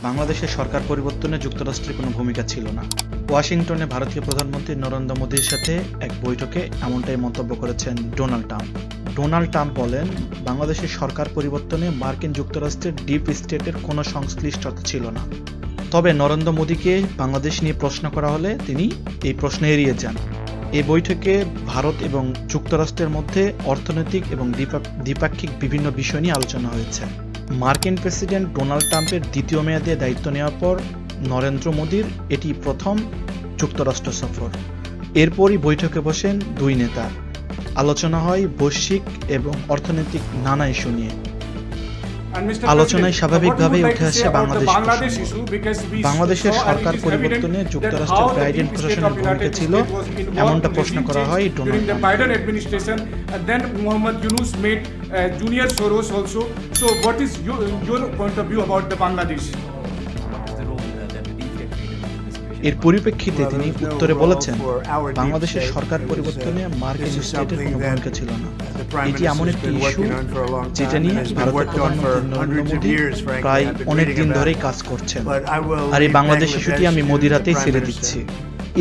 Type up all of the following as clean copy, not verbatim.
বাংলাদেশের সরকার পরিবর্তনে যুক্তরাষ্ট্রের কোনো ভূমিকা ছিল না। ওয়াশিংটনে ভারতীয় প্রধানমন্ত্রী নরেন্দ্র মোদীর সাথে এক বৈঠকে এমনটাই মন্তব্য করেছেন ডোনাল্ড ট্রাম্প। ডোনাল্ড ট্রাম্প বলেন, বাংলাদেশের সরকার পরিবর্তনে মার্কিন যুক্তরাষ্ট্রের ডিপ স্টেটের কোনো সংশ্লিষ্টতা ছিল না। তবে নরেন্দ্র মোদীকে বাংলাদেশ নিয়ে প্রশ্ন করা হলে তিনি এই প্রশ্ন এড়িয়ে যান। এই বৈঠকে ভারত এবং যুক্তরাষ্ট্রের মধ্যে অর্থনৈতিক এবং দ্বিপাক্ষিক বিভিন্ন বিষয় নিয়ে আলোচনা হয়েছে। মার্কিন প্রেসিডেন্ট ডোনাল্ড ট্রাম্পের দ্বিতীয় মেয়াদে দায়িত্ব নেওয়ার পর নরেন্দ্র মোদীর এটি প্রথম যুক্তরাষ্ট্র সফর। এরপরই বৈঠকে বসেন দুই নেতা। আলোচনা হয় বৈশ্বিক এবং অর্থনৈতিক নানা ইস্যু নিয়ে। আলোচনায় স্বাভাবিকভাবেই উঠে আসে বাংলাদেশ ইস্যু। বাংলাদেশের সরকার পরিবর্তনে যুক্তরাষ্ট্রের বাইডেন প্রশাসনের ভূমিকা ছিল, এমনটা প্রশ্ন করা হয় ডোনাল্ড ট্রাম্প। এর পরিপ্রেক্ষিতে তিনি উত্তরে বলেছেন, বাংলাদেশের সরকার পরিবর্তনে মার্কিন স্টেটের কোনো ভূমিকা ছিল না। এটি এমন একটি ইস্যু যেটা নিয়ে ভারতের প্রধানমন্ত্রী নরেন্দ্র মোদী প্রায় অনেক দিন ধরেই কাজ করছেন, আর এই বাংলাদেশ ইস্যুটি আমি মোদির হাতেই ছেড়ে দিচ্ছি।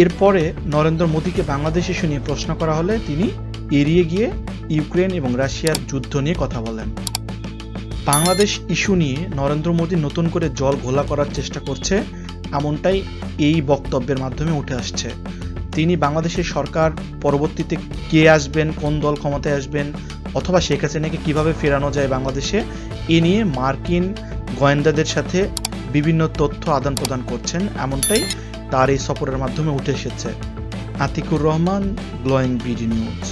এরপরে নরেন্দ্র মোদীকে বাংলাদেশ ইস্যু নিয়ে প্রশ্ন করা হলে তিনি এড়িয়ে গিয়ে ইউক্রেন এবং রাশিয়ার যুদ্ধ নিয়ে কথা বলেন। বাংলাদেশ ইস্যু নিয়ে নরেন্দ্র মোদী নতুন করে জল ঘোলা করার চেষ্টা করছে, এমনটাই এই বক্তব্যের মাধ্যমে উঠে আসছে। তিনি বাংলাদেশের সরকার পরবর্তীতে কে আসবেন, কোন দল ক্ষমতায় আসবেন, অথবা শেখ হাসিনাকে কিভাবে ফেরানো যায় বাংলাদেশে, এ নিয়ে মার্কিন গোয়েন্দাদের সাথে বিভিন্ন তথ্য আদান প্রদান করছেন, এমনটাই তার এই সফরের মাধ্যমে উঠে এসেছে। Atiqur Rahman, glowing BD news.